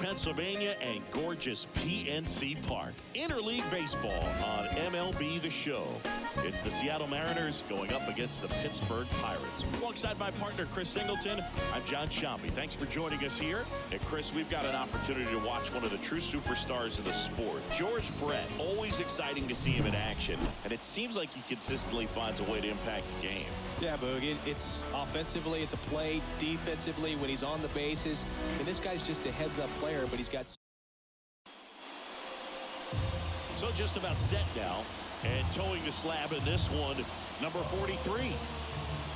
Pennsylvania, and gorgeous PNC Park. Interleague Baseball on MLB The Show. It's the Seattle Mariners going up against the Pittsburgh Pirates. Alongside my partner, Chris Singleton, I'm John Shambi. Thanks for joining us here. And Chris, we've got an opportunity to watch one of the true superstars of the sport. George Brett, always exciting to see him in action. And it seems like he consistently finds a way to impact the game. Yeah, Boog, it's offensively at the plate, defensively when he's on the bases. And this guy's just a heads-up player, but he's got... So just about set now. And towing the slab in this one, number 43.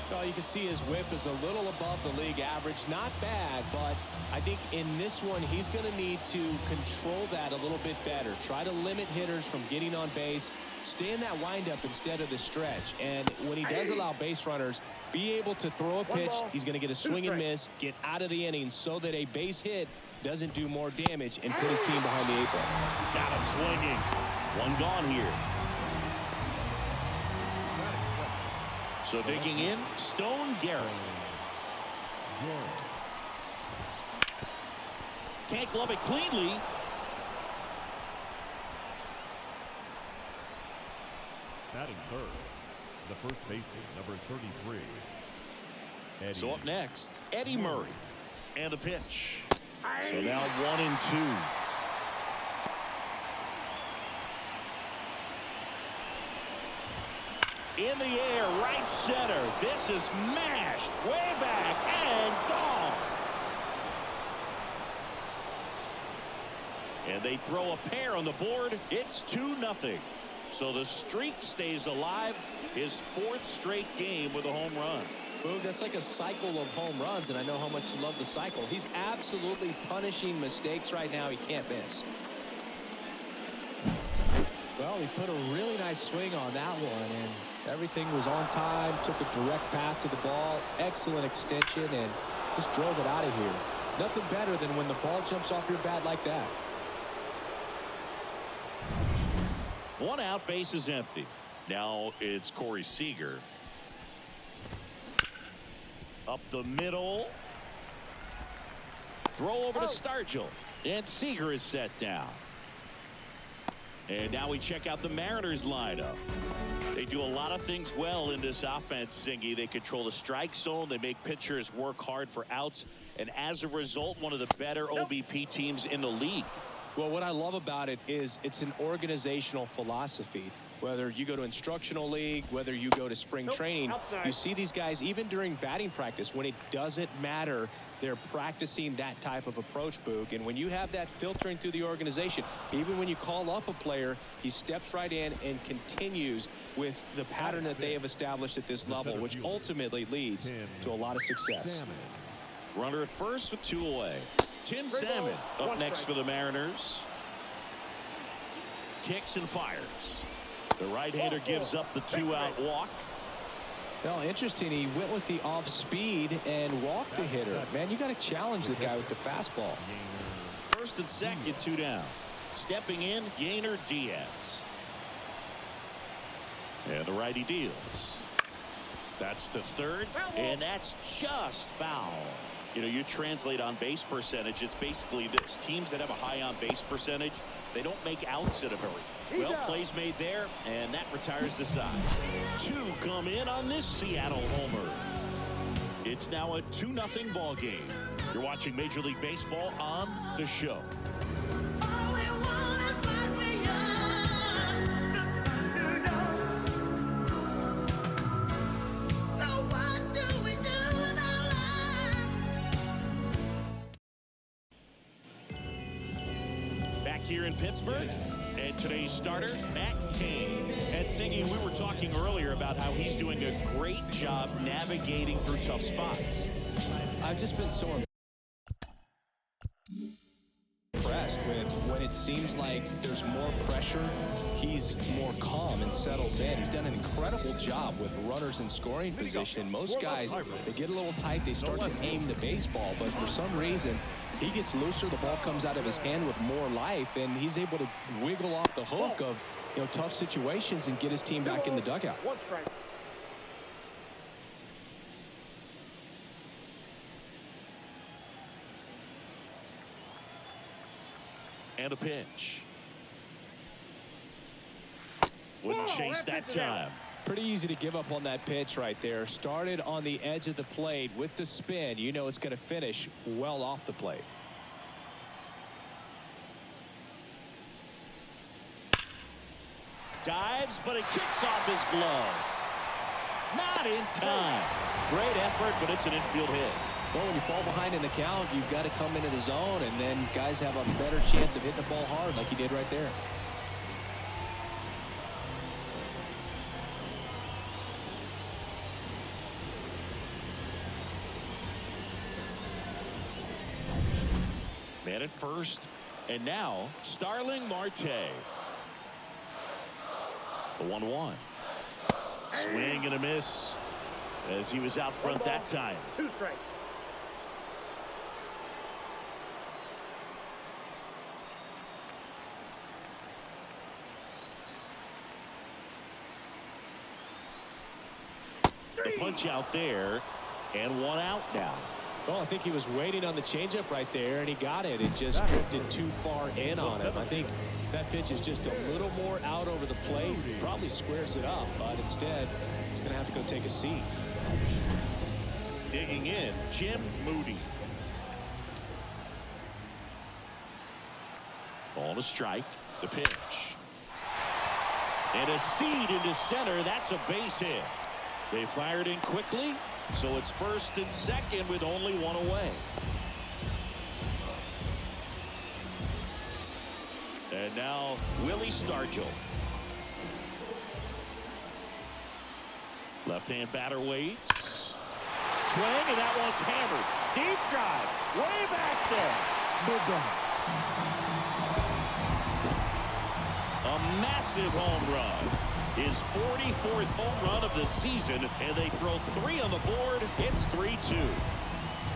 Well, you can see his whip is a little above the league average. Not bad, but I think in this one, he's going to need to control that a little bit better. Try to limit hitters from getting on base. Stay in that windup instead of the stretch. And when he does allow base runners, be able to throw a pitch. He's going to get a swing and miss, get out of the inning so that a base hit doesn't do more damage and put his team behind the 8 ball. Got him swinging. One gone here. So digging in, Stone Garrett. Can't glove it cleanly. Batting third, the first baseman, number 33. Eddie. So up next, Eddie Murray. And a pitch. So now 1-2. In the air, right center. This is mashed way back and gone. And they throw a pair on the board. It's 2-0. So the streak stays alive. His 4th straight game with a home run. Boog, that's like a cycle of home runs, and I know how much you love the cycle. He's absolutely punishing mistakes right now. He can't miss. Well, he put a really nice swing on that one, and everything was on time, took a direct path to the ball, excellent extension, and just drove it out of here. Nothing better than when the ball jumps off your bat like that. 1 out, base is empty. Now it's Corey Seager. Up the middle. Throw over to Stargell. And Seager is set down. And now we check out the Mariners lineup. They do a lot of things well in this offense, Singy. They control the strike zone. They make pitchers work hard for outs. And as a result, one of the better OBP teams in the league. Well, what I love about it is it's an organizational philosophy. Whether you go to instructional league, whether you go to spring training, you see these guys even during batting practice when it doesn't matter. They're practicing that type of approach, Boog. And when you have that filtering through the organization, even when you call up a player, he steps right in and continues with the pattern that they have established at this level, which ultimately leads to a lot of success. Runner at first with 2 away. Tim Salmon up next for the Mariners. Kicks and fires. The right-hander gives up the 2-out walk. Well, interesting. He went with the off speed and walked the hitter. Man, you got to challenge the guy with the fastball. First and second, 2 down. Stepping in, Garrett Diaz. And the righty deals. That's to third, and that's just foul. You know, you translate on base percentage, it's basically this. Teams that have a high on base percentage, they don't make outs at a very well. Plays made there, and that retires the side. 2 come in on this Seattle homer. It's now a 2-0 ball game. You're watching Major League Baseball on The Show. Here in Pittsburgh, and today's starter, Matt Cain. And Singy, we were talking earlier about how he's doing a great job navigating through tough spots. I've just been so impressed with when it seems like there's more pressure, he's more calm and settles in. He's done an incredible job with runners in scoring position. Most guys, they get a little tight, they start to aim the baseball, but for some reason, he gets looser, the ball comes out of his hand with more life, and he's able to wiggle off the hook of, you know, tough situations and get his team back in the dugout. And a pitch. Wouldn't chase that time. Pretty easy to give up on that pitch right there. Started on the edge of the plate with the spin. You know it's going to finish well off the plate. Dives, but it kicks off his glove. Not in time. Great effort, but it's an infield hit. Well, when you fall behind in the count, you've got to come into the zone, and then guys have a better chance of hitting the ball hard like he did right there. Man at first, and now Starling Marte. The 1-1. Swing and a miss as he was out front that time. 2 strikes. The punch out there, and 1 out now. Well, I think he was waiting on the changeup right there, and he got it. It just drifted too far in on him. I think that pitch is just a little more out over the plate. Probably squares it up, but instead, he's going to have to go take a seat. Digging in, Jim Moody. Ball to strike. The pitch. And a seed into center. That's a base hit. They fired in quickly, so it's first and second with only 1 away. And now Willie Stargell. Left-hand batter waits. Swing, and that one's hammered. Deep drive, way back there. A massive home run. His 44th home run of the season, and they throw 3 on the board. It's 3-2.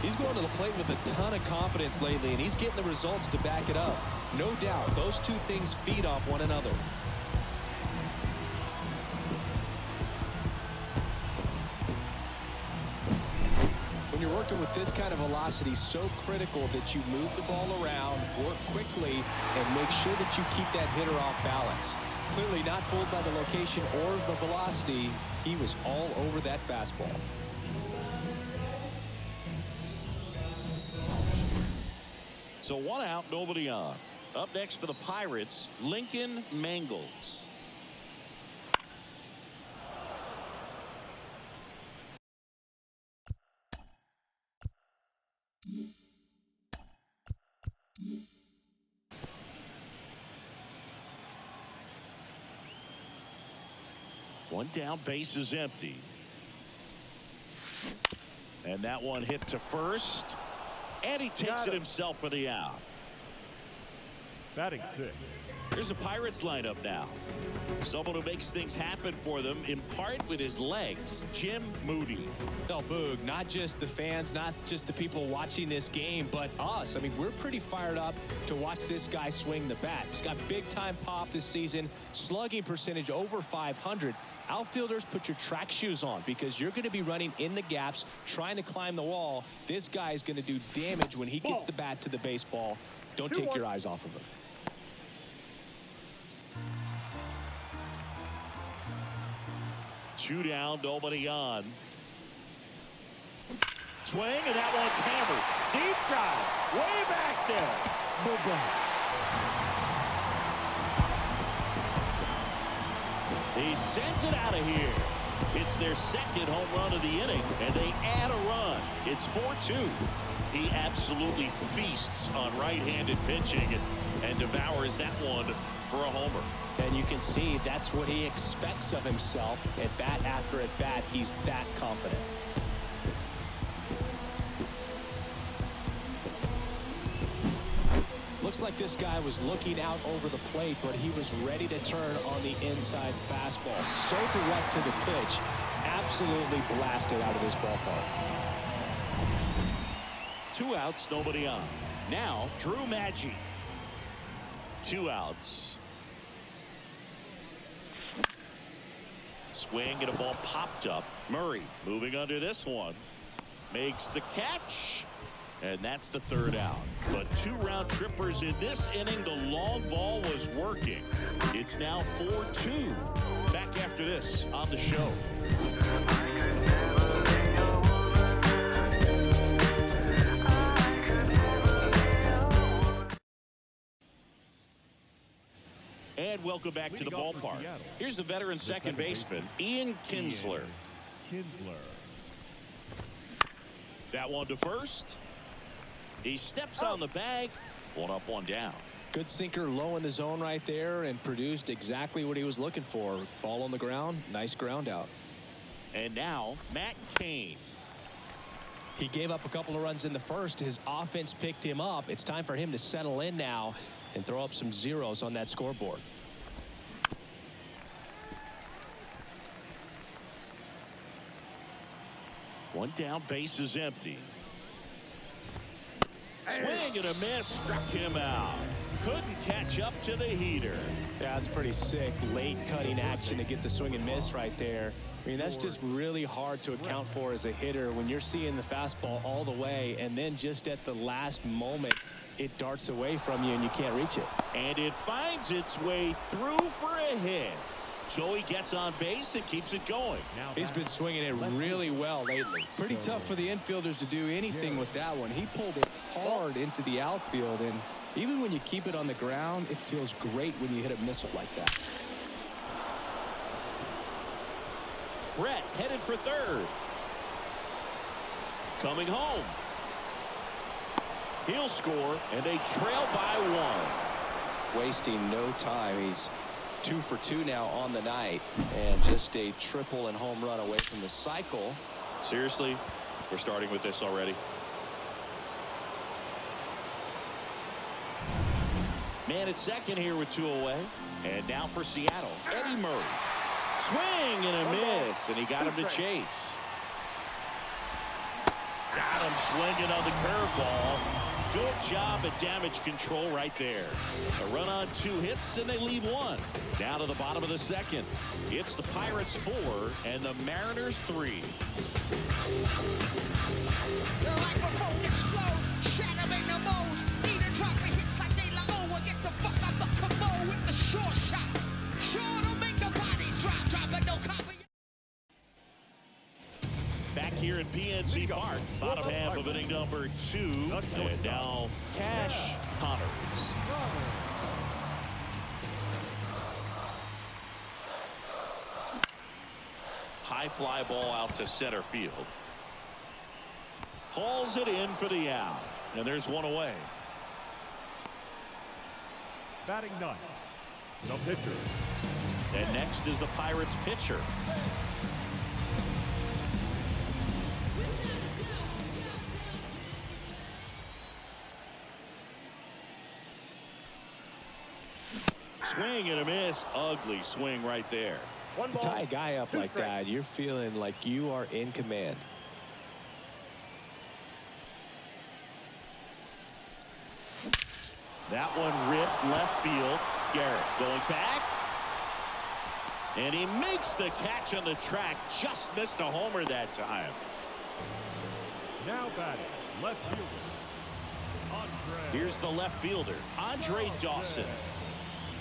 He's going to the plate with a ton of confidence lately, and he's getting the results to back it up. No doubt, those two things feed off one another. When you're working with this kind of velocity, so critical that you move the ball around, work quickly, and make sure that you keep that hitter off balance. Clearly not fooled by the location or the velocity. He was all over that fastball. So 1 out, nobody on. Up next for the Pirates, Lincoln Mangles. One down, base is empty. And that one hit to first. And he takes it himself for the out. Batting 6. Here's the Pirates lineup now. Someone who makes things happen for them, in part with his legs, Jim Moody. Oh, Boog, not just the fans, not just the people watching this game, but us. I mean, we're pretty fired up to watch this guy swing the bat. He's got big-time pop this season, slugging percentage over 500. Outfielders, put your track shoes on because you're going to be running in the gaps, trying to climb the wall. This guy is going to do damage when he gets the bat to the baseball. Don't take your eyes off of him. Two down, nobody on. Swing, and that one's hammered. Deep drive, way back there. He sends it out of here. It's their second home run of the inning, and they add a run. It's 4-2. He absolutely feasts on right-handed pitching and devours that one for a homer. And you can see that's what he expects of himself at bat after at bat. He's that confident. Looks like this guy was looking out over the plate, but he was ready to turn on the inside fastball. So direct to the pitch. Absolutely blasted out of this ballpark. 2 outs, nobody on. Now, Drew Maggi. 2 outs. Swing and a ball popped up. Murray moving under this one. Makes the catch. And that's the third out. But 2 round trippers in this inning. The long ball was working. It's now 4-2. Back after this on the show. And welcome back to the ballpark. Here's the veteran second baseman, Ian Kinsler. That one to first. He steps on the bag. 1 up, 1 down. Good sinker low in the zone right there and produced exactly what he was looking for. Ball on the ground. Nice ground out. And now Matt Cain. He gave up a couple of runs in the first. His offense picked him up. It's time for him to settle in now and throw up some zeros on that scoreboard. One down, base is empty. Swing and a miss, struck him out. Couldn't catch up to the heater. Yeah, that's pretty sick. Late cutting action to get the swing and miss right there. I mean, that's just really hard to account for as a hitter when you're seeing the fastball all the way and then just at the last moment it darts away from you and you can't reach it. And it finds its way through for a hit. So he gets on base and keeps it going. He's been swinging it really well lately. Pretty tough for the infielders to do anything with that one. He pulled it hard into the outfield, and even when you keep it on the ground, it feels great when you hit a missile like that. Brett headed for third. Coming home. He'll score, and they trail by 1. Wasting no time. He's 2 for 2 now on the night, and just a triple and home run away from the cycle. Seriously, we're starting with this already. Man at second here with 2 away. And now for Seattle, Eddie Murray. Swing and a miss, and he got him to chase. Got him swinging on the curveball. Good job at damage control right there. A run on 2 hits, and they leave 1. Down to the bottom of the second. It's the Pirates 4 and the Mariners 3. The microphone explode, shatter in the mold. Either drop the hits like they la or get the fuck out the commode with the short shot. Sure to make the body drop, but no copy. Back here at PNC Park, bottom half of inning number 2, and now Cash Connors. High fly ball out to center field. Hauls it in for the out, and there's 1 away. Batting 9, the pitcher. And next is the Pirates pitcher. Swing and a miss. Ugly swing right there. To tie a guy up like that, you're feeling like you are in command. That one ripped left field. Garrett going back. And he makes the catch on the track. Just missed a homer that time. Now batting, left fielder. Here's the left fielder, Andre Dawson.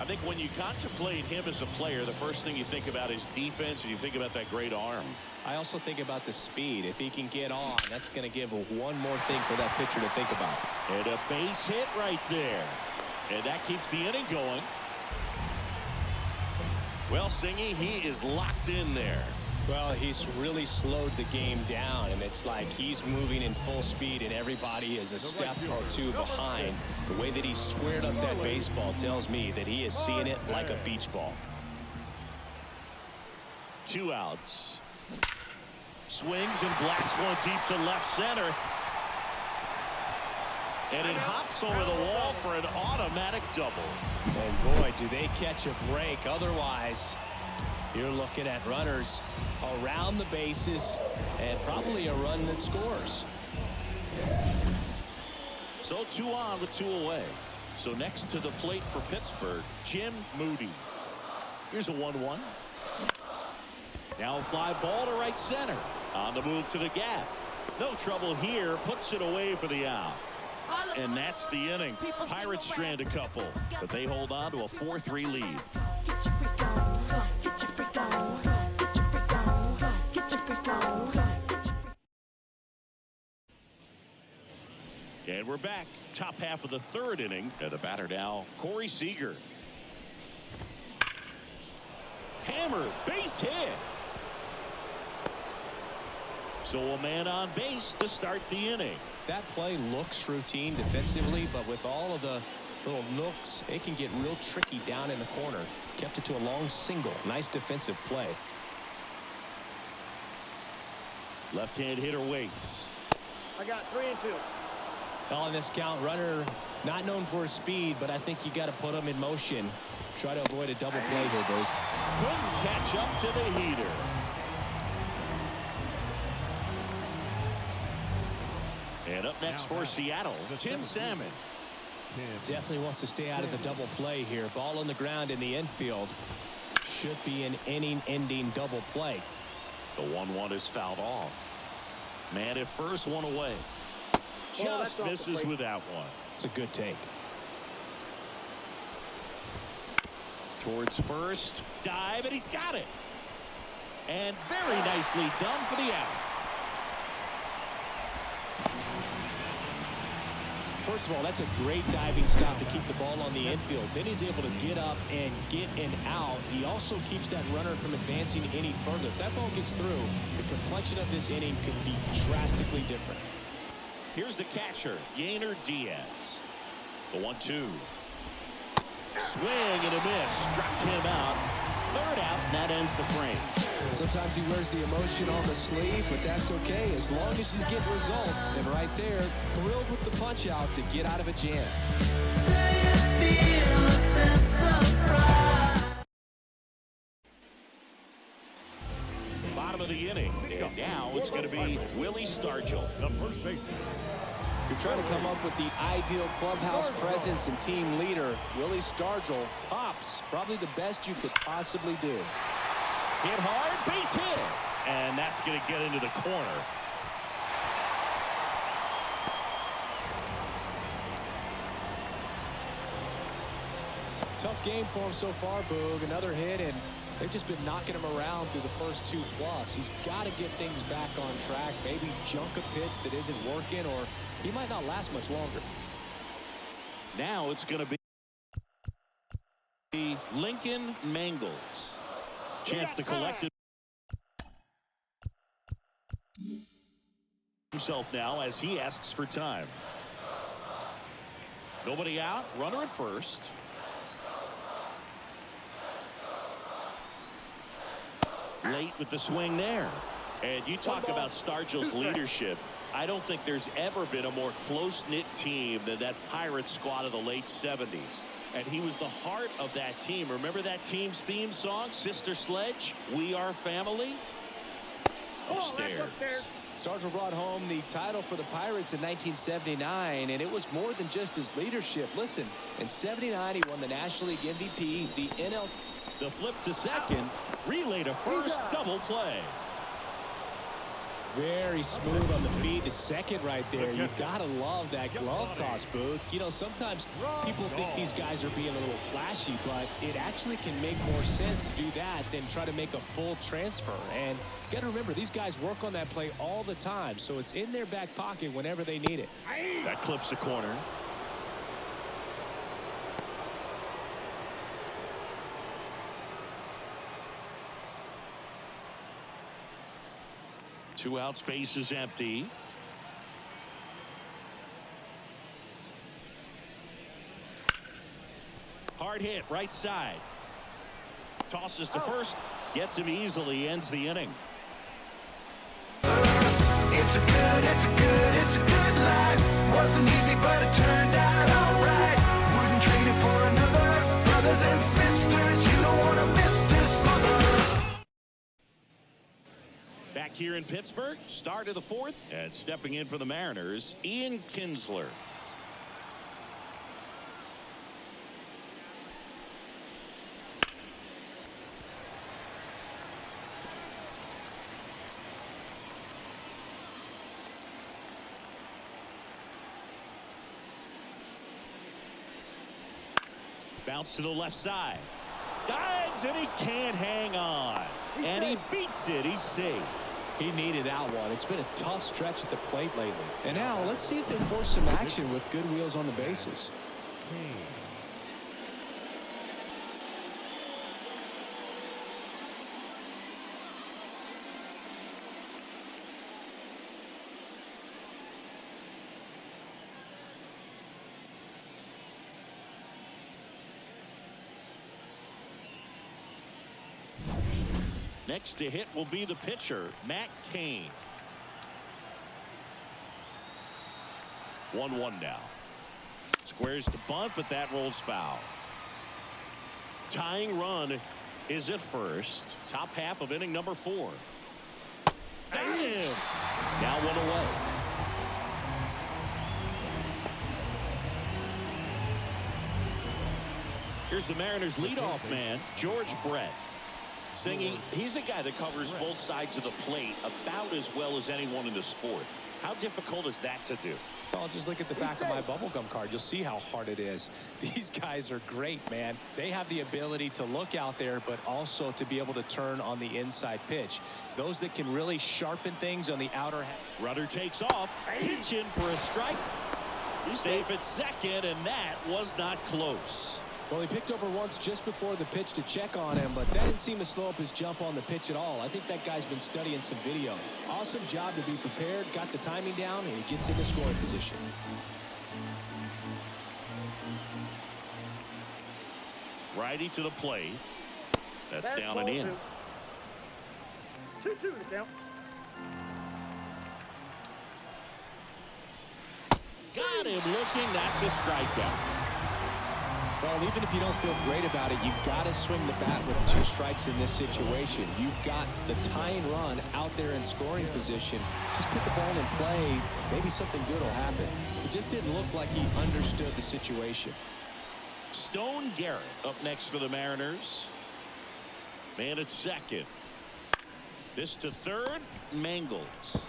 I think when you contemplate him as a player, the first thing you think about is defense, and you think about that great arm. I also think about the speed. If he can get on, that's going to give one more thing for that pitcher to think about. And a base hit right there. And that keeps the inning going. Well, Singy, he is locked in there. Well, he's really slowed the game down, and it's like he's moving in full speed, and everybody is a step or 2 behind. The way that he squared up that baseball tells me that he is seeing it like a beach ball. 2 outs. Swings and blasts one deep to left center. And it hops over the wall for an automatic double. And boy, do they catch a break. Otherwise, you're looking at runners around the bases and probably a run that scores. So 2 on with 2 away. So next to the plate for Pittsburgh, Jim Moody. Here's a 1-1. Now a fly ball to right center. On the move to the gap. No trouble here. Puts it away for the out. And that's the inning. Pirates strand a couple, but they hold on to a 4-3 lead. Get your freak on, get your freak on, get your freak on, get your freak on, get your freak. And we're back. Top half of the third inning. And the batter now, Corey Seager. Hammer, base hit. So a man on base to start the inning. That play looks routine defensively, but with all of the little nooks, it can get real tricky down in the corner. Kept it to a long single. Nice defensive play. Left-hand hitter waits. I got 3 and 2. On this count, runner not known for his speed, but I think you got to put him in motion. Try to avoid a double play here, Booth. Couldn't catch up to the heater. And up next for Seattle, Tim Salmon. Definitely wants to stay out of the double play here. Ball on the ground in the infield. Should be an inning-ending double play. The 1-1 is fouled off. Man at first, one away. Just misses with that one. It's a good take. Towards first, dive, and he's got it. And very nicely done for the out. First of all, that's a great diving stop to keep the ball on the infield. Then he's able to get up and get an out. He also keeps that runner from advancing any further. If that ball gets through, the complexion of this inning could be drastically different. Here's the catcher, Garrett Diaz. The 1-2. Swing and a miss. Struck him out. Third out, and that ends the frame. Sometimes he wears the emotion on the sleeve, but that's okay as long as he's getting results. And right there, thrilled with the punch out to get out of a jam. Do you feel a sense of pride? Bottom of the inning. And now it's going to be Willie Stargell. The first baseman. You're trying to come up with the ideal clubhouse presence and team leader. Willie Stargell pops. Probably the best you could possibly do. Hit hard, base hit. And that's going to get into the corner. Tough game for him so far, Boog. Another hit, and they've just been knocking him around through the first 2+. He's got to get things back on track. Maybe junk a pitch that isn't working, or he might not last much longer. Now it's going to be Lincoln Mangles. Chance to collect it himself now as he asks for time. Nobody out. Runner at first. Late with the swing there. And you talk about Stargell's leadership. I don't think there's ever been a more close-knit team than that Pirates squad of the late 70s. And he was the heart of that team. Remember that team's theme song, Sister Sledge? We Are Family? Upstairs. Stargell brought home the title for the Pirates in 1979, and it was more than just his leadership. Listen, in '79, he won the National League MVP, the NL. The flip to second, relay to first, double play. Very smooth on the feed to second right there. You gotta love that glove toss, Booth. You know, sometimes people think these guys are being a little flashy, but it actually can make more sense to do that than try to make a full transfer. And you gotta remember, these guys work on that play all the time, so it's in their back pocket whenever they need it. That clips the corner. Two out, space is empty. Hard hit, right side. Tosses to first, gets him easily, ends the inning. It's a good life. Wasn't easy, but it turned out alright. Wouldn't trade it for another. Brothers and sisters, you don't want to miss this mother. Back here in Pittsburgh, start of the fourth, and stepping in for the Mariners, Ian Kinsler. Bounce to the left side. Dives, and he can't hang on. And he beats it. He's safe. He needed that one. It's been a tough stretch at the plate lately. And now let's see if they force some action with good wheels on the bases. Next to hit will be the pitcher, Matt Cain. 1-1 now. Squares to bunt, but that rolls foul. Tying run is at first. Top half of inning number 4. Got him. Now 1 away. Here's the Mariners leadoff man, George Brett. Singing, he's a guy that covers both sides of the plate about as well as anyone in the sport. How difficult is that to do? Well, just look at the back of my bubblegum card. You'll see how hard it is. These guys are great, man. They have the ability to look out there, but also to be able to turn on the inside pitch. Those that can really sharpen things on the outer half. Rudder takes off. Pitch in for a strike. Safe at second, and that was not close. Well, he picked over once just before the pitch to check on him, but that didn't seem to slow up his jump on the pitch at all. I think that guy's been studying some video. Awesome job to be prepared, got the timing down, and he gets into scoring position. Righty to the plate. That's down and in. 2-2 to count. Got him looking. That's a strikeout. Well, even if you don't feel great about it, you've got to swing the bat with 2 strikes in this situation. You've got the tying run out there in scoring position. Just put the ball in play. Maybe something good will happen. It just didn't look like he understood the situation. Stone Garrett up next for the Mariners. Man at second. This to third. Mangles.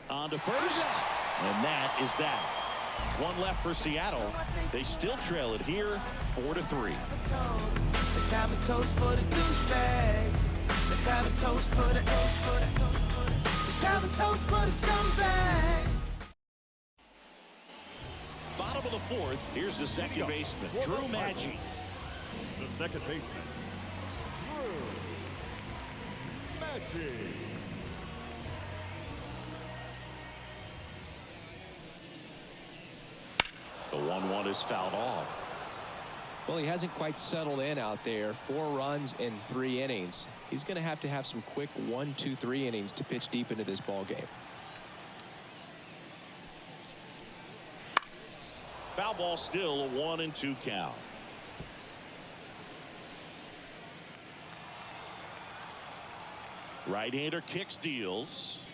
On to first. And that is that. 1 left for Seattle. They still trail it here, 4-3. Let's have a toast for the douchebags. Let's have a toast for the Let's have a toast for the scumbags. Bottom of the 4th. Here's the second baseman, Drew Maggi. The second baseman, Drew Maggi. The 1-1 is fouled off. Well, he hasn't quite settled in out there. 4 runs in 3 innings. He's going to have some quick 1, 2, 3 innings to pitch deep into this ball game. Foul ball still, a 1-2 count. Right-hander kicks, deals.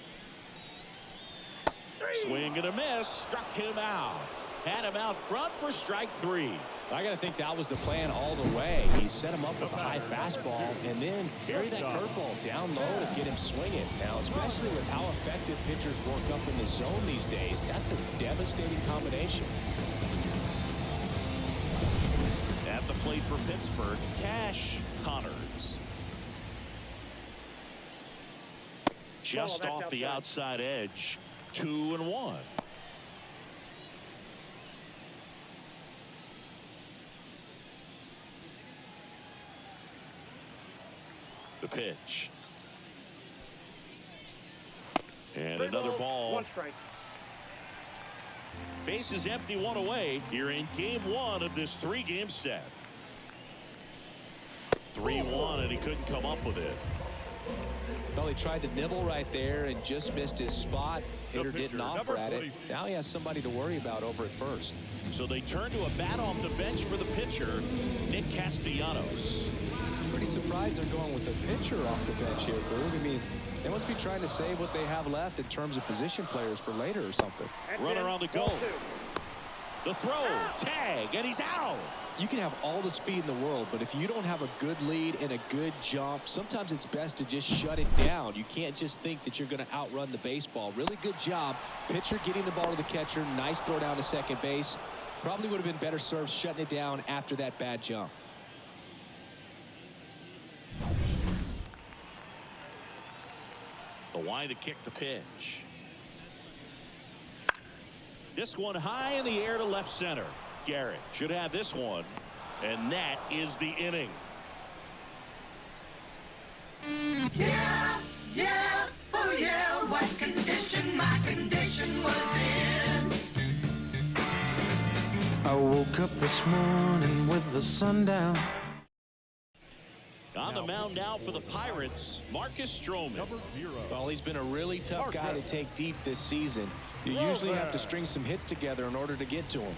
Swing and a miss. Struck him out. Had him out front for strike 3. I got to think that was the plan all the way. He set him up with a high fastball and then bury that curveball down low to get him swinging. Now, especially with how effective pitchers work up in the zone these days, that's a devastating combination. At the plate for Pittsburgh, Cash Connors. Just off the outside edge. 2-1. The pitch. And another ball. 1 strike. Base is empty, 1 away. Here in game 1 of this 3-game set. 3-1, and he couldn't come up with it. Well, he tried to nibble right there and just missed his spot. Hitter didn't offer at it. Now he has somebody to worry about over at first. So they turn to a bat off the bench for the pitcher, Nick Castellanos. Pretty surprised they're going with the pitcher off the bench here, Boog. I mean, they must be trying to save what they have left in terms of position players for later or something. Runner on the go. The throw, tag, and he's out. You can have all the speed in the world, but if you don't have a good lead and a good jump, sometimes it's best to just shut it down. You can't just think that you're going to outrun the baseball. Really good job. Pitcher getting the ball to the catcher. Nice throw down to second base. Probably would have been better served shutting it down after that bad jump. The wide to kick the pitch. This one high in the air to left center. Garrett should have this one. And that is the inning. Yeah, yeah, oh yeah, what condition my condition was in. I woke up this morning with the sun down. On the mound now for the Pirates, Marcus Stroman. Number 0. Well, he's been a really tough guy to take deep this season. You usually have to string some hits together in order to get to him.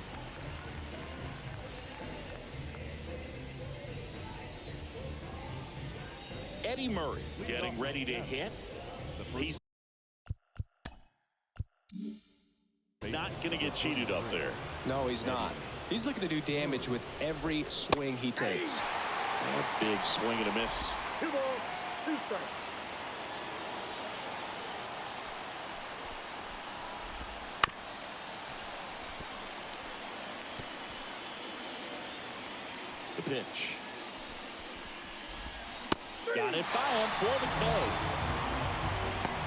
Eddie Murray getting ready to hit. He's not going to get cheated up there. No, he's not. He's looking to do damage with every swing he takes. A big swing and a miss. 2 balls, 2 strikes. The pitch. Got it by him for the K.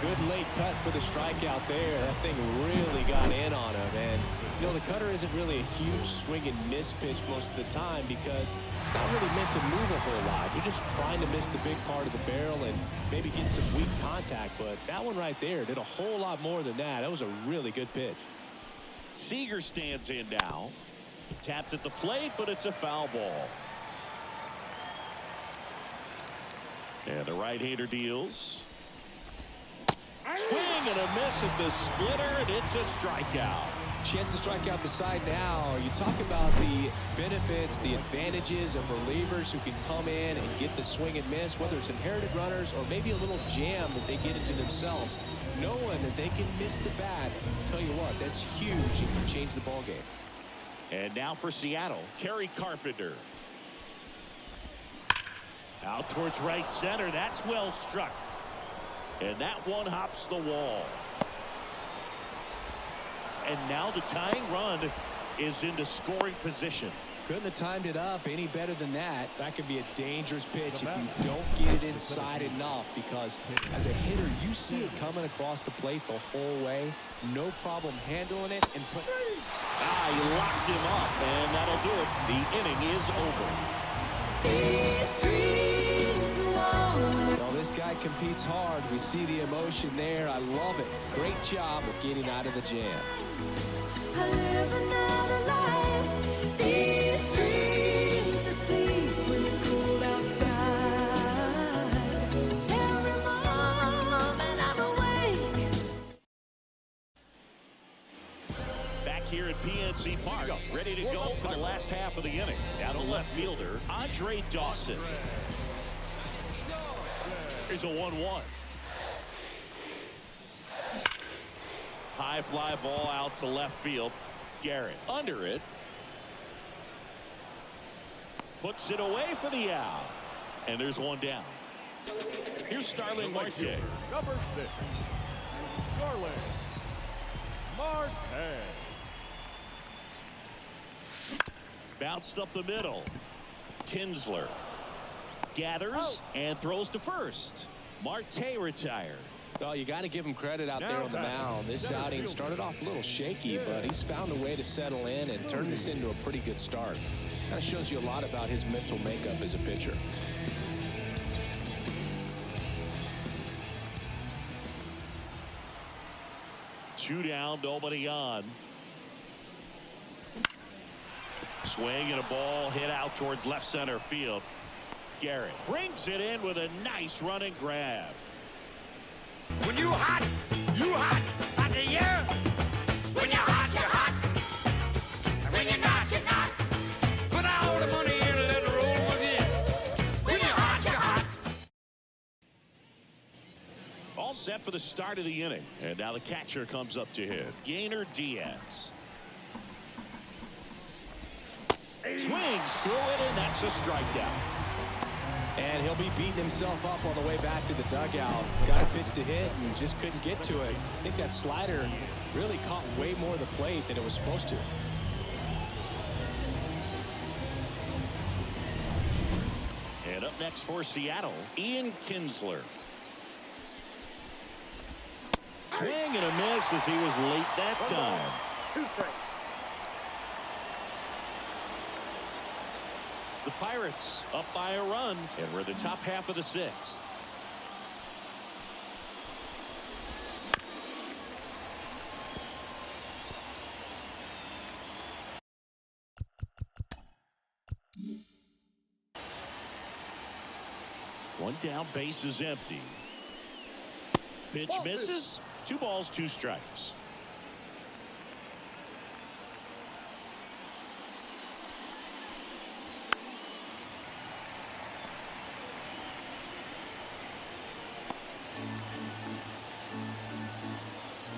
Good late cut for the strikeout there. That thing really got in on him. And, you know, the cutter isn't really a huge swing and miss pitch most of the time because it's not really meant to move a whole lot. You're just trying to miss the big part of the barrel and maybe get some weak contact. But that one right there did a whole lot more than that. That was a really good pitch. Seager stands in now. Tapped at the plate, but it's a foul ball. And the right-hander deals. Swing and a miss at the splitter, and it's a strikeout. Chance to strike out the side now. You talk about the benefits, the advantages of relievers who can come in and get the swing and miss, whether it's inherited runners or maybe a little jam that they get into themselves. Knowing that they can miss the bat, tell you what, that's huge and can change the ball game. And now for Seattle, Kerry Carpenter. Out towards right center. That's well struck. And that one hops the wall. And now the tying run is into scoring position. Couldn't have timed it up any better than that. That could be a dangerous pitch if you don't get it inside enough, because as a hitter, you see it coming across the plate the whole way. No problem handling it and put. He locked him up, and that'll do it. The inning is over. Well, this guy competes hard. We see the emotion there. I love it. Great job of getting out of the jam. I live another life. These dreams that see when it's cold outside. Every moment I'm awake. Back here at PNC Park, ready to go for the last half of the inning. Now the left fielder, Andre Dawson. Here's a 1-1. High fly ball out to left field. Garrett under it. Puts it away for the out. And there's one down. Here's Starling Marte. Number 6. Starling Marte. Bounced up the middle. Kinsler gathers and throws to first. Marte retired. Well, you got to give him credit out there on the mound. This outing started off a little shaky, but he's found a way to settle in and turn this into a pretty good start. Kind of shows you a lot about his mental makeup as a pitcher. Two down, nobody on. Swing and a ball hit out towards left center field. Garrett brings it in with a nice running grab. When you hot, hot the year. When you're hot, you're hot. And when you're not, you're not. Put all the money in and let it roll with you. When you're hot, you're hot. All set for the start of the inning. And now the catcher comes up to hit. Garrett Diaz. Swings through it, and that's a strikeout. And he'll be beating himself up on the way back to the dugout. Got a pitch to hit and just couldn't get to it. I think that slider really caught way more of the plate than it was supposed to. next for Seattle, Ian Kinsler. Swing and a miss as he was late that time. 2 strikes. The Pirates up by a run, and we're in the top half of the 6th. One down, base is empty. Pitch misses. 2 balls, 2 strikes.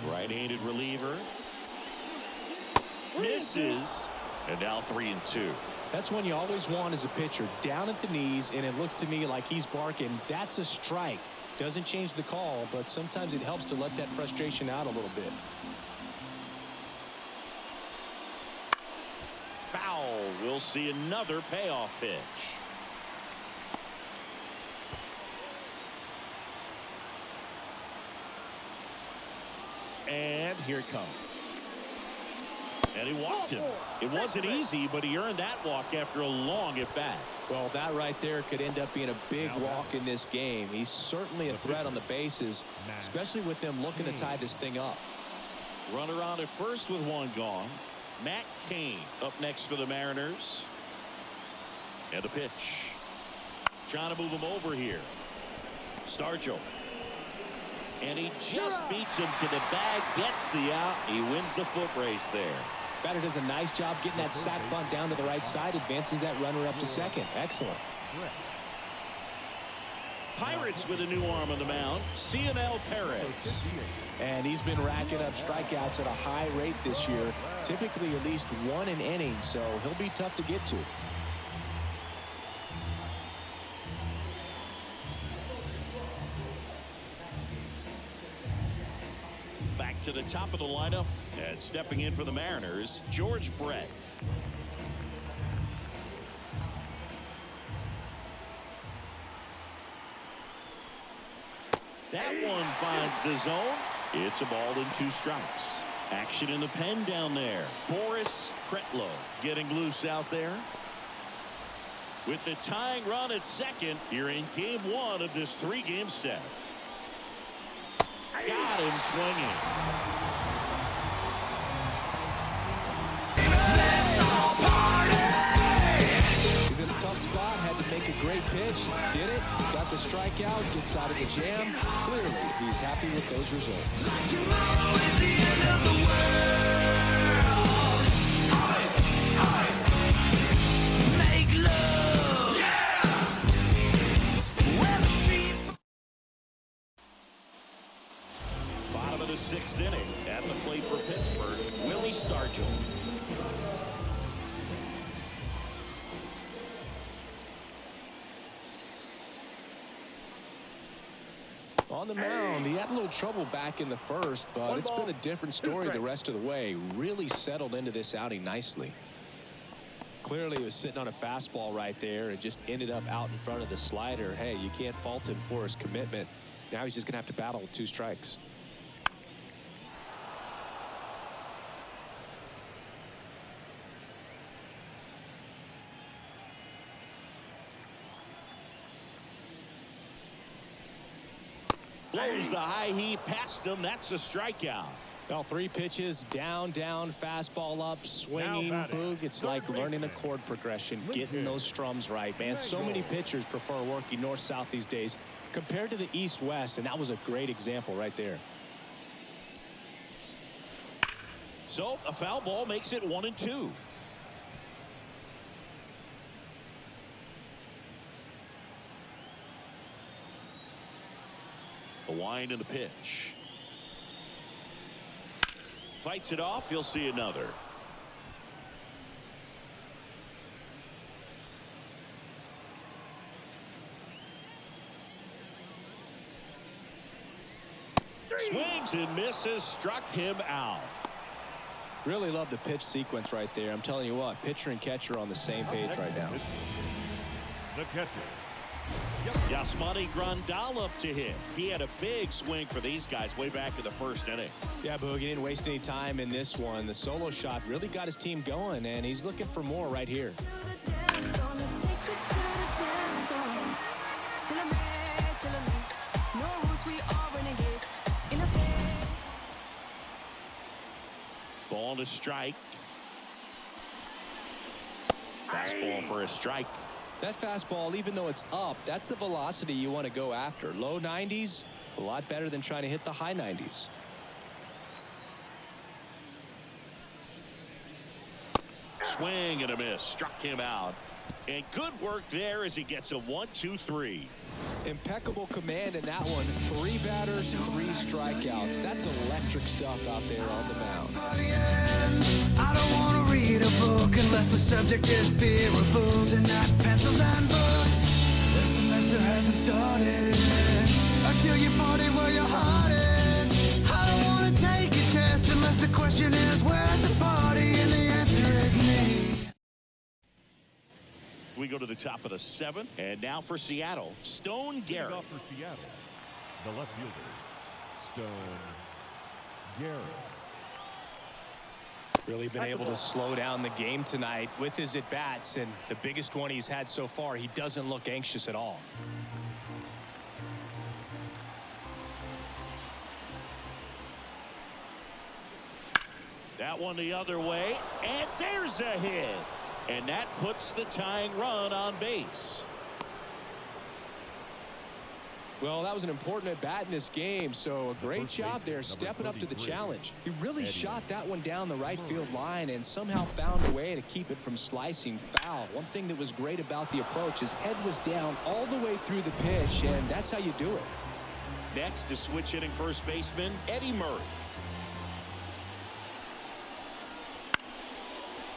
Right-handed reliever. Misses. And now 3-2. That's one you always want as a pitcher, down at the knees, and it looks to me like he's barking, that's a strike. Doesn't change the call, but sometimes it helps to let that frustration out a little bit. Foul. We'll see another payoff pitch. And here it comes. And he walked him. It wasn't easy, but he earned that walk after a long at bat. Well, that right there could end up being a big walk in this game. He's certainly a threat on the bases, especially with them looking to tie this thing up. Runner on at first with 1 gone. Matt Cain up next for the Mariners. And the pitch. Trying to move him over here. Stargell. And he just beats him to the bag, gets the out. He wins the foot race there. Batter does a nice job getting that sac bunt down to the right side, advances that runner up to second. Excellent. Pirates with a new arm on the mound, CNL Parrot. And he's been racking up strikeouts at a high rate this year, typically at least 1 an inning, so he'll be tough to get to. Back to the top of the lineup, and stepping in for the Mariners, George Brett. That one finds the zone. It's a ball and 2 strikes. Action in the pen down there. Boris Kretlow getting loose out there. With the tying run at second here in game 1 of this 3-game set. Got him swinging. He's in a tough spot, had to make a great pitch, did it, got the strikeout, gets out of the jam. Clearly, he's happy with those results. Tomorrow is the end of the world. Make love. Well, sheep. Bottom of the 6th inning. At the plate for Pittsburgh, Willie Stargell. On the mound, he had a little trouble back in the first, but it's been a different story the rest of the way. Really settled into this outing nicely. Clearly, he was sitting on a fastball right there and just ended up out in front of the slider. Hey, you can't fault him for his commitment. Now he's just going to have to battle with 2 strikes. Blows the high heat past him. That's a strikeout. Well, 3 pitches, down, fastball up, swinging, boog. It's like learning a chord progression, getting those strums right, man. So many pitchers prefer working north-south these days compared to the east-west, and that was a great example right there. So a foul ball makes it 1-2. The wind and the pitch. Fights it off. You'll see another. Swings and misses. Struck him out. Really love the pitch sequence right there. I'm telling you what, pitcher and catcher on the same page right now. The catcher, Yasmani Grandal up to hit. He had a big swing for these guys way back in the first inning. Yeah, Boog, he didn't waste any time in this one. The solo shot really got his team going, and he's looking for more right here. Ball to strike. Fastball for a strike. That fastball, even though it's up, that's the velocity you want to go after. Low 90s, a lot better than trying to hit the high 90s. Swing and a miss. Struck him out. And good work there as he gets a 1-2-3. Impeccable command in that one. 3 batters, 3 strikeouts. That's electric stuff out there on the mound. I don't want to read a book unless the subject is beer or booze and not pencils and books. The semester hasn't started until you party where your heart is. I don't want to take a test unless the question is where's the party, and the answer is me. We go to the top of the 7th, and now for Seattle, Stone Garrett. Off for Seattle, the left fielder, Stone Garrett. Really been able to slow down the game tonight with his at-bats, and the biggest one he's had so far, he doesn't look anxious at all. That one the other way, and there's a hit. And that puts the tying run on base. Well, that was an important at-bat in this game, so a great job there stepping up to the challenge. He really shot that one down the right field line and somehow found a way to keep it from slicing foul. One thing that was great about the approach, his head was down all the way through the pitch, and that's how you do it. Next is switch hitting first baseman Eddie Murray.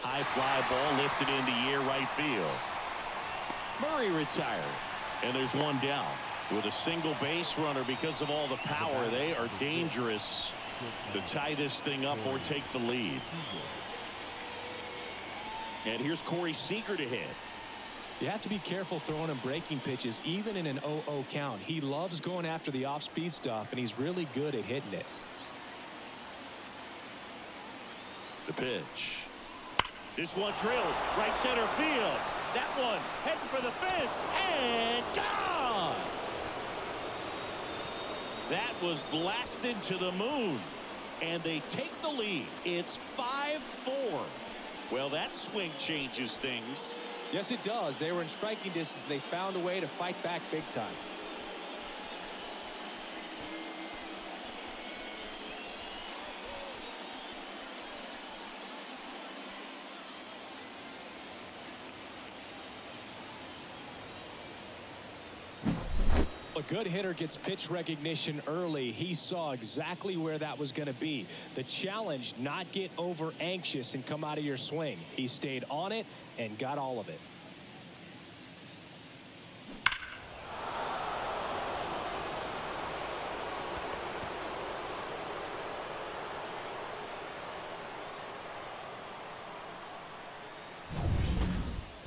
High fly ball lifted into near right field. Murray retired, and there's one down. With a single base runner, because of all the power, they are dangerous to tie this thing up or take the lead. And here's Corey Seager to hit. You have to be careful throwing him breaking pitches, even in an 0-0 count. He loves going after the off-speed stuff, and he's really good at hitting it. The pitch. This one drilled right center field. That one heading for the fence and gone. That was blasted to the moon, and they take the lead. It's 5-4. Well, that swing changes things. Yes, it does. They were in striking distance. They found a way to fight back big time. A good hitter gets pitch recognition early. He saw exactly where that was going to be. The challenge, not get over anxious and come out of your swing. He stayed on it and got all of it.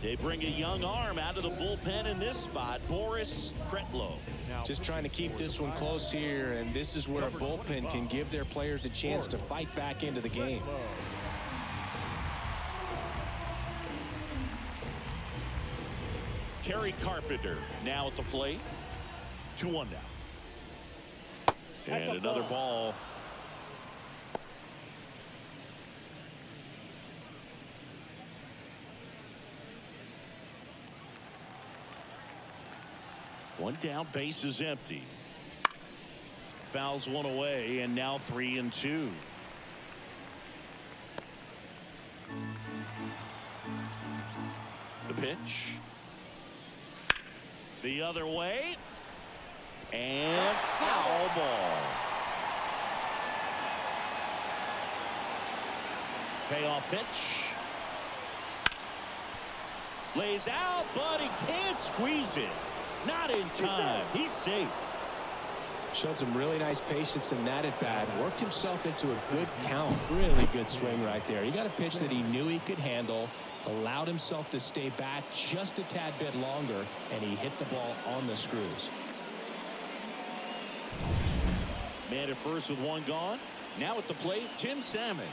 They bring a young arm out of the bullpen in this spot, Boris Kretlow. Just trying to keep this one close here, and this is where a bullpen can give their players a chance to fight back into the game. Kerry Carpenter now at the plate. 2-1 now. And another ball. One down, base is empty. Fouls one away, and now 3-2. The pitch. The other way. And foul ball. Payoff pitch. Lays out, but he can't squeeze it. Not in time. He's safe. Showed some really nice patience in that at bat. Worked himself into a good count. Really good swing right there. He got a pitch that he knew he could handle, allowed himself to stay back just a tad bit longer, and he hit the ball on the screws. Man at first with one gone. Now at the plate, Tim Salmon.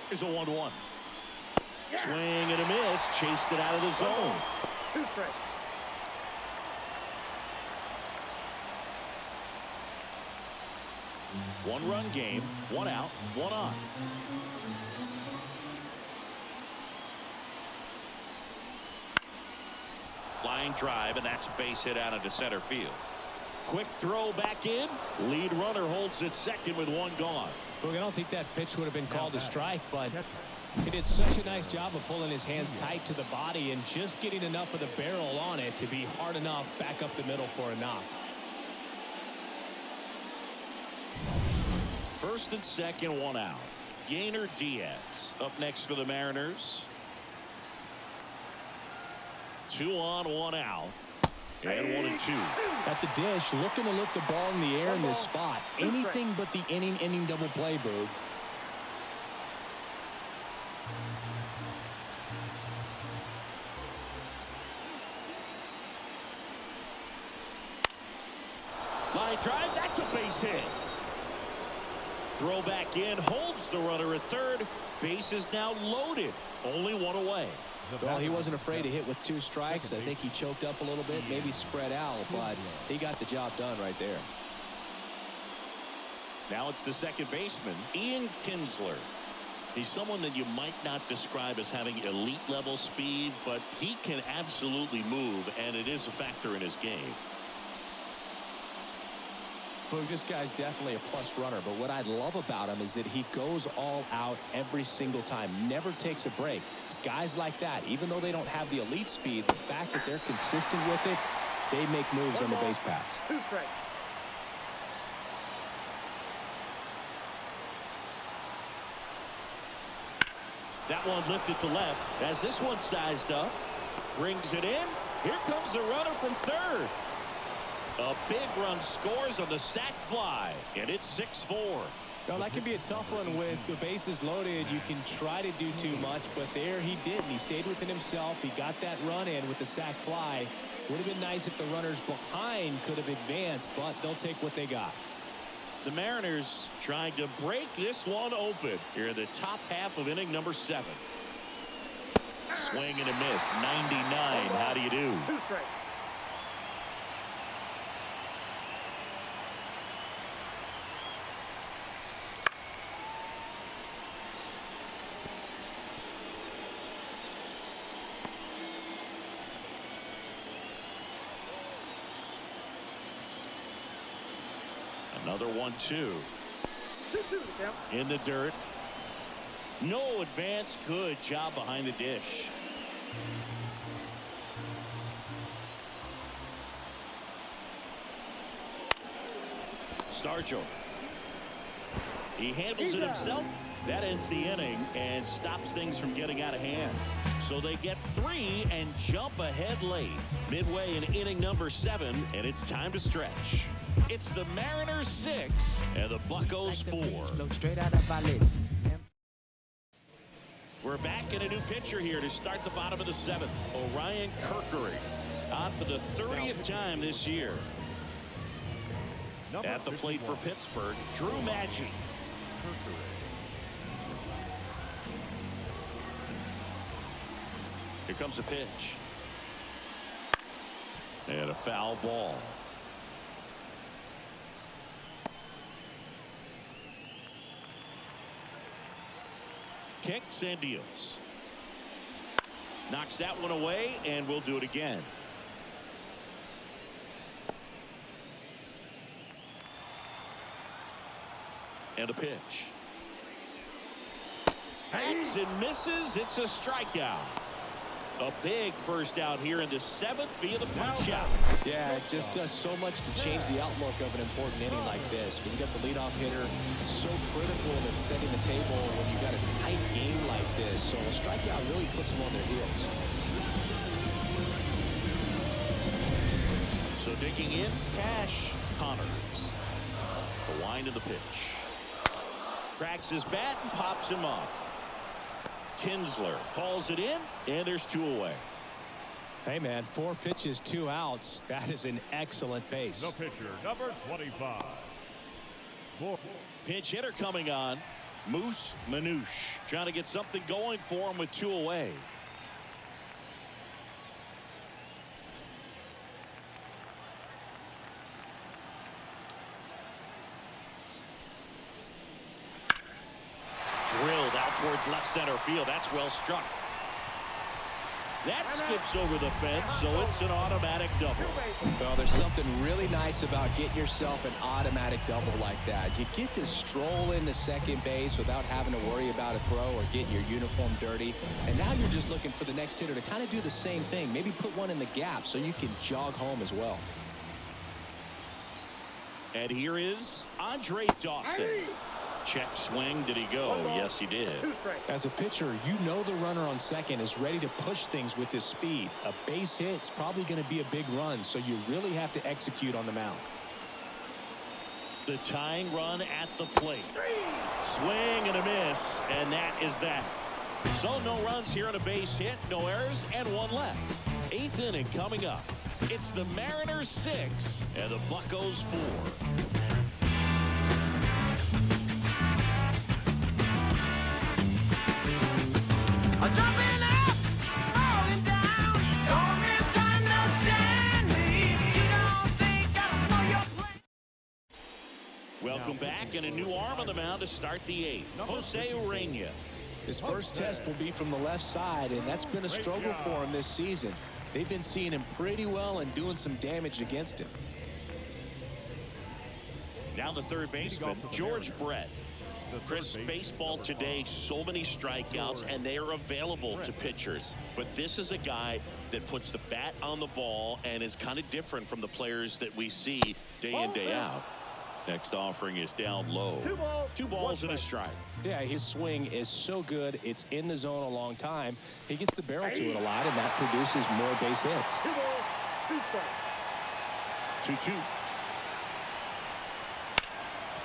Here's a 1-1. Swing and a miss. Chased it out of the zone. 2 strikes. One-run game. 1 out, 1 on. Line drive, and that's base hit out into center field. Quick throw back in. Lead runner holds at second with 1 gone. Look, I don't think that pitch would have been called a strike, but he did such a nice job of pulling his hands tight to the body and just getting enough of the barrel on it to be hard enough back up the middle for a knock. First and second, 1 out. Garrett Diaz up next for the Mariners. 2 on, 1 out. And 1 and 2. At the dish, looking to lift the ball in the air in this spot. Anything but the inning double play, Boog. Line drive, that's a base hit. Throw back in, holds the runner at third. Base is now loaded. Only 1 away. Well, he wasn't afraid to hit with 2 strikes. I think he choked up a little bit, maybe spread out, but he got the job done right there. Now it's the second baseman, Ian Kinsler. He's someone that you might not describe as having elite level speed, but he can absolutely move, and it is a factor in his game. Boog, this guy's definitely a plus runner, but what I love about him is that he goes all out every single time, never takes a break. It's guys like that, even though they don't have the elite speed, the fact that they're consistent with it, they make moves on the base paths. 2 strikes. That one lifted to left as this one sized up. Brings it in. Here comes the runner from third. A big run scores on the sac fly, and it's 6-4. Now, that can be a tough one with the bases loaded. You can try to do too much, but there he didn't. He stayed within himself. He got that run in with the sac fly. Would have been nice if the runners behind could have advanced, but they'll take what they got. The Mariners trying to break this one open here in the top half of inning number 7. Swing and a miss. 99. How do you do? 2 strikes. Another 1-2. 2-2 count. In the dirt. No advance. Good job behind the dish. Stargell. He handles it himself. That ends the inning and stops things from getting out of hand. So they get 3 and jump ahead late. Midway in inning number 7, and it's time to stretch. It's the Mariners 6 and the Buccos 4. Straight out of our lids. We're back in a new pitcher here to start the bottom of the 7th. Orion Kerkery on for the 30th time this year. At the plate for Pittsburgh, Drew Maggi. Here comes a pitch. And a foul ball. Kicks and deals. Knocks that one away, and we'll do it again. And a pitch. Hacks and misses. It's a strikeout. A big first out here in the 7th via the punch out. Yeah, it just does so much to change the outlook of an important inning like this. When you got the leadoff hitter, it's so critical in setting the table when you got a tight game like this. So a strikeout really puts them on their heels. So digging in, Cash Connors. The wind of the pitch. Cracks his bat and pops him up. Kinsler hauls it in, and there's 2 away. Hey, man, 4 pitches, 2 outs. That is an excellent pace. The pitcher, number 25. Pinch hitter coming on. Manush trying to get something going for him with 2 away. Drilled out towards left center field. That's well struck. That skips over the fence, so it's an automatic double. Well, there's something really nice about getting yourself an automatic double like that. You get to stroll into second base without having to worry about a throw or getting your uniform dirty. And now you're just looking for the next hitter to kind of do the same thing. Maybe put one in the gap so you can jog home as well. And here is Andre Dawson. Check swing. Did he go? Yes, he did. As a pitcher, you know the runner on second is ready to push things with his speed. A base hit's probably going to be a big run, so you really have to execute on the mound. The tying run at the plate. Swing and a miss, and that is that. So no runs here on a base hit, no errors, and 1 left. 8th inning coming up. It's the Mariners 6 and the Buccos 4. Jumping up, falling down. Don't misunderstand me. You don't think I don't know your plan. Welcome back, and a new arm on the mound to start the 8th. Jose Urena. His first test will be from the left side, and that's been a struggle for him this season. They've been seeing him pretty well and doing some damage against him. Now the third baseman, George Brett. Chris, baseball today, so many strikeouts, and they are available to pitchers. But this is a guy that puts the bat on the ball and is kind of different from the players that we see day in, day out. Next offering is down low. 2 balls and a strike. Yeah, his swing is so good. It's in the zone a long time. He gets the barrel to it a lot, and that produces more base hits. 2-2.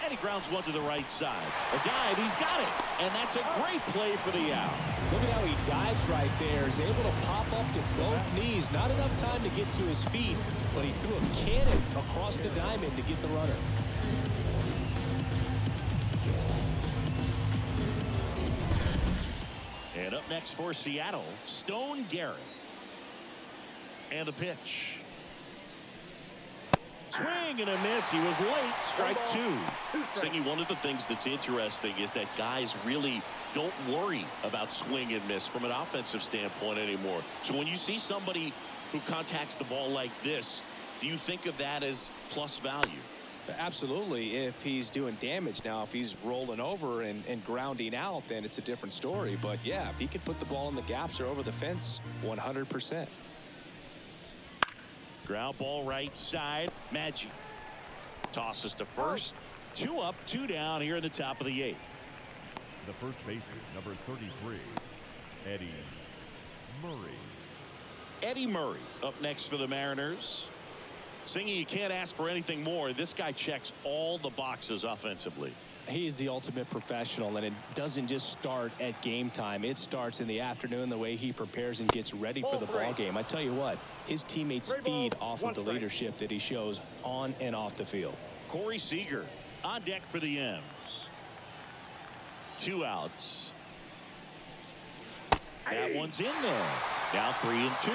And he grounds one to the right side. A dive, he's got it. And that's a great play for the out. Look at how he dives right there. He's able to pop up to both knees. Not enough time to get to his feet, but he threw a cannon across the diamond to get the runner. And up next for Seattle, Stone Garrett. And the pitch. Swing and a miss. He was late. Strike 2. Singy, one of the things that's interesting is that guys really don't worry about swing and miss from an offensive standpoint anymore. So when you see somebody who contacts the ball like this, do you think of that as plus value? Absolutely, if he's doing damage. Now, if he's rolling over and grounding out, then it's a different story. But yeah, if he can put the ball in the gaps or over the fence, 100%. Ground ball right side. Maggi tosses to first. 2 up, 2 down here in the top of the 8th. The first baseman, number 33, Eddie Murray. Eddie Murray up next for the Mariners. Singy, you can't ask for anything more. This guy checks all the boxes offensively. He's the ultimate professional, and it doesn't just start at game time. It starts in the afternoon, the way he prepares and gets ready for the ball game. I tell you what, his teammates feed off of the leadership that he shows on and off the field. Corey Seager on deck for the M's. 2 outs. That one's in there. Now 3-2.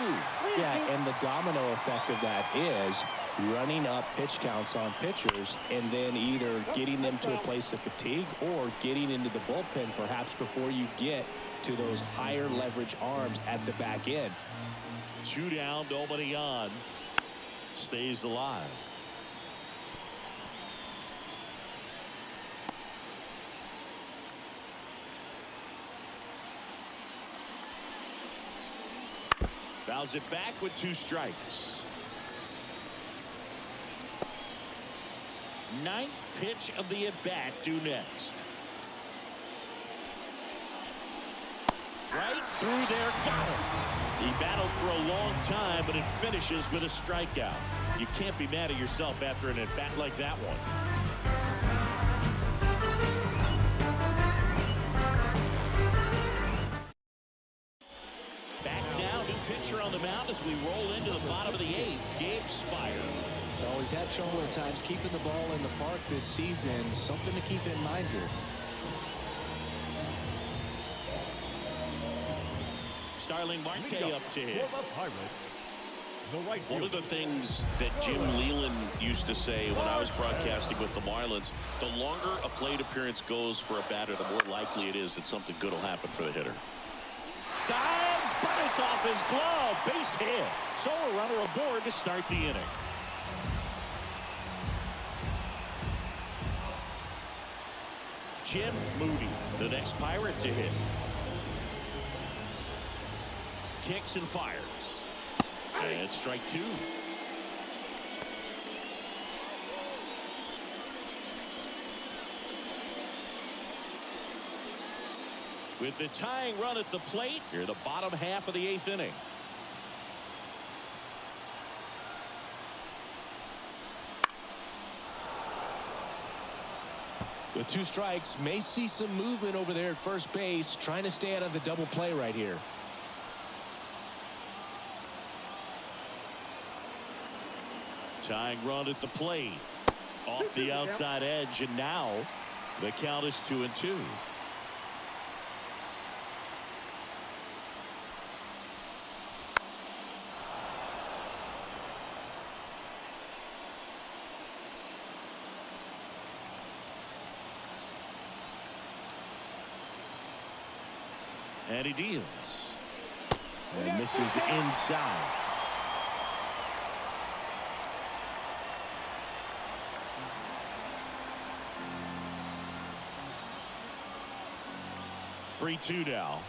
Yeah, and the domino effect of that is running up pitch counts on pitchers and then either getting them to a place of fatigue or getting into the bullpen perhaps before you get to those higher leverage arms at the back end. 2 down, nobody on. Stays alive. Fouls it back with 2 strikes. 9th pitch of the at-bat due next. Right through there, got him. He battled for a long time, but it finishes with a strikeout. You can't be mad at yourself after an at-bat like that one. mound as we roll into the bottom of the 8th. Gabe Spire. Well, he's had trouble at times keeping the ball in the park this season. Something to keep in mind here. Starling Marte up to hit. For the Pirates, the right One of fielder, the things that Jim Leland used to say when I was broadcasting with the Marlins, the longer a plate appearance goes for a batter, the more likely it is that something good will happen for the hitter. Dives, but it's off his glove. Base hit. So a runner aboard to start the inning. Jim Moody, the next Pirate to hit. Kicks and fires. And strike 2. With the tying run at the plate, here the bottom half of the 8th inning. With 2 strikes, may see some movement over there at first base, trying to stay out of the double play right here. Tying run at the plate. Off the outside edge, and now the count is 2-2. And he deals. And misses inside. Three-2 now.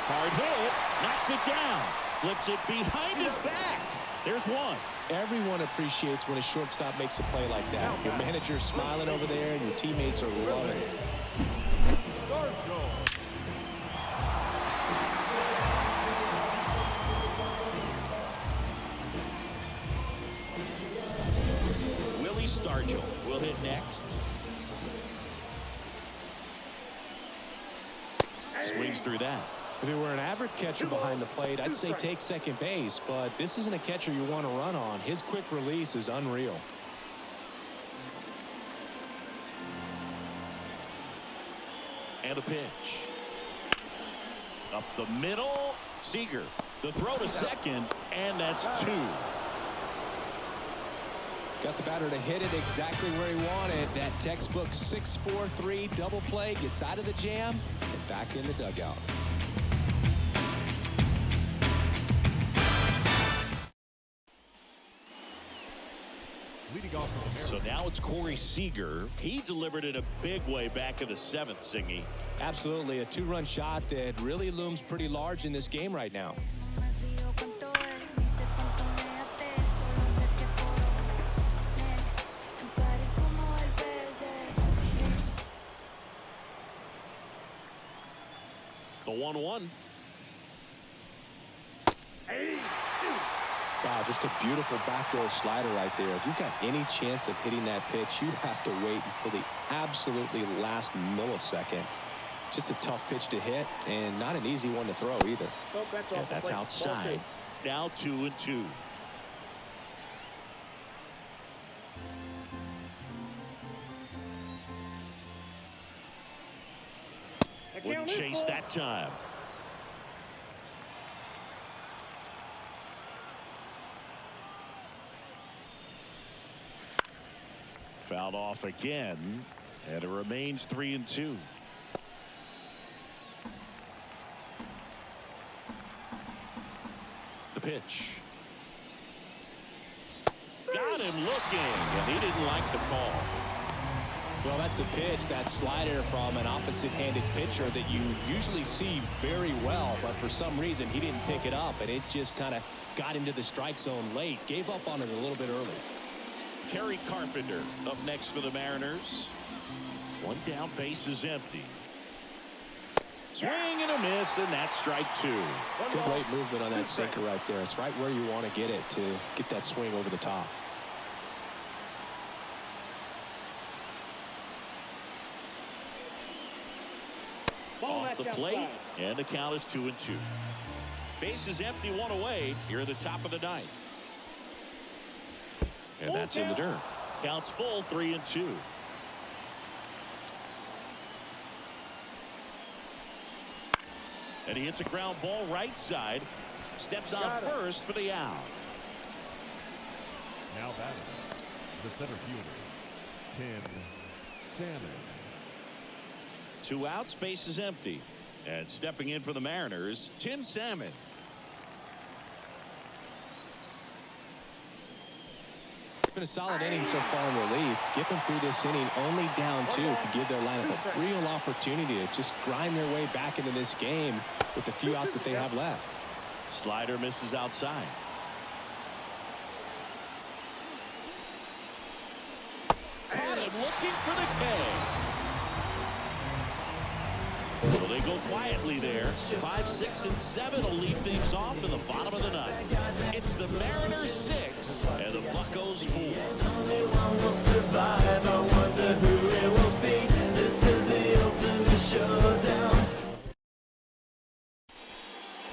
Hard hit. Knocks it down. Flips it behind his back. There's one. Everyone appreciates when a shortstop makes a play like that. Your manager's smiling over there, and your teammates are loving it. Willie Stargell will hit next. Swings through that. If it were an average catcher behind the plate, I'd say take second base, but this isn't a catcher you want to run on. His quick release is unreal. And a pitch. Up the middle. Seager. The throw to second, and that's 2. Got the batter to hit it exactly where he wanted. That textbook 6-4-3 double play, gets out of the jam and back in the dugout. leading off from So now it's Corey Seager. He delivered it a big way back in the 7th, Singy. Absolutely, a 2-run shot that really looms pretty large in this game right now. The 1-1. Wow, just a beautiful backdoor slider right there. If you've got any chance of hitting that pitch, you have to wait until the absolutely last millisecond. Just a tough pitch to hit, and not an easy one to throw either. And that's outside. Now 2-2. Wouldn't chase that time. Fouled off again, and it remains 3-2. The pitch. Got him looking, and he didn't like the call. Well, that's a pitch, that slider from an opposite-handed pitcher that you usually see very well, but for some reason he didn't pick it up, and it just kind of got into the strike zone late. Gave up on it a little bit early. Kerry Carpenter up next for the Mariners. One down, base is empty. Swing and a miss, and that's strike 2. Good late movement on that sinker right there. It's right where you want to get it to get that swing over the top. Off the plate, and the count is 2-2. Base is empty, one away here at the top of the ninth. And that's in the dirt. Counts full, 3-2. And he hits a ground ball right side. Steps on first for the out. Now batting, the center fielder, Tim Salmon. 2 outs, base is empty. And stepping in for the Mariners, Tim Salmon. Been a solid inning so far in relief. Get them through this inning only down 2 could give their lineup a real opportunity to just grind their way back into this game with the few outs that they have left. Slider misses outside. Caught him looking for the K. So they go quietly there. 5, 6, and 7 will lead things off in the bottom of the ninth. It's the Mariners 6 and the Buccos 4. Only one will survive. I wonder who it will be. This is the ultimate showdown.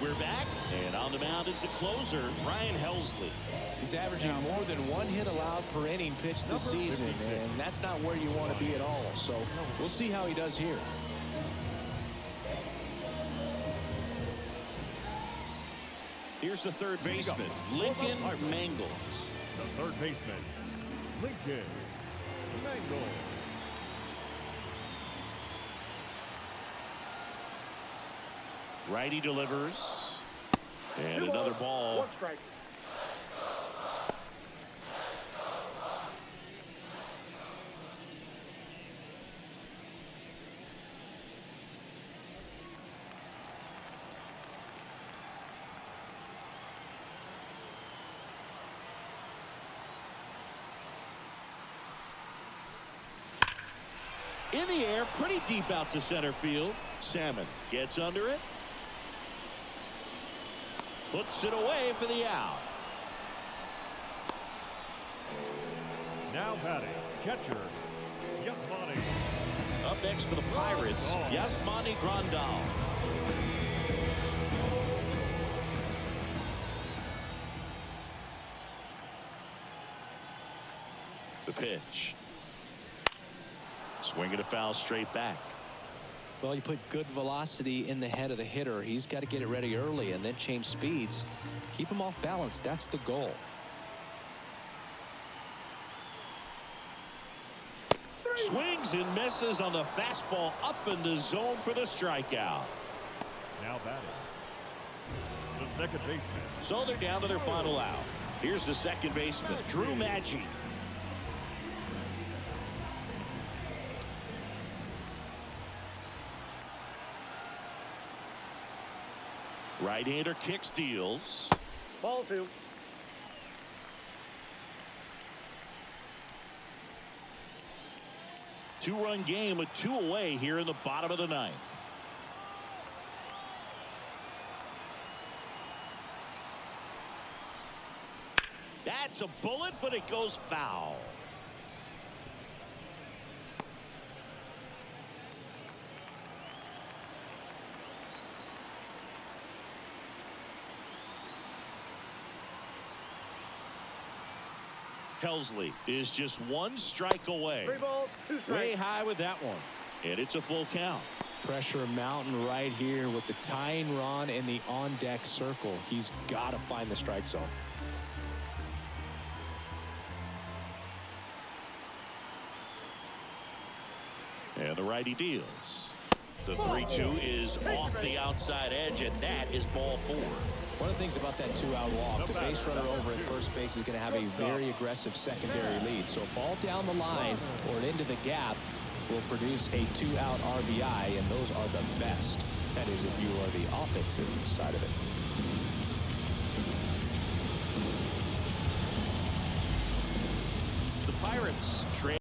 We're back, and on the mound is the closer, Ryan Helsley. He's averaging more than 1 hit allowed per inning pitched this season, and that's not where you want to be at all. So we'll see how he does here. Here's the third baseman, Lincoln Mangles. The third baseman, Lincoln Mangles. Righty delivers. And another ball. 1 strike. In the air, pretty deep out to center field. Salmon gets under it. Puts it away for the out. Now batting, catcher, Yasmani. Up next for the Pirates, Yasmani Grandal. The pitch. Swing and a foul straight back. Well, you put good velocity in the head of the hitter. He's got to get it ready early and then change speeds. Keep him off balance. That's the goal. Swings and misses on the fastball up in the zone for the strikeout. Now batting, the second baseman. So they're down to their final out. Here's the second baseman, Drew Maggi. Right-hander kicks, deals. Ball 2. Two-run game with 2 away here in the bottom of the ninth. That's a bullet, but it goes foul. Helsley is just 1 strike away. 3 balls, 2 strikes. Way high with that one. And it's a full count. Pressure mountain right here with the tying run in the on-deck circle. He's got to find the strike zone. And the righty deals. The 3-2 is off the outside edge, and that is ball 4. One of the things about that 2-out walk, the base runner over at first base is going to have a very aggressive secondary lead. So a ball down the line or into the gap will produce a 2-out RBI, and those are the best. That is, if you are the offensive side of it. The Pirates trade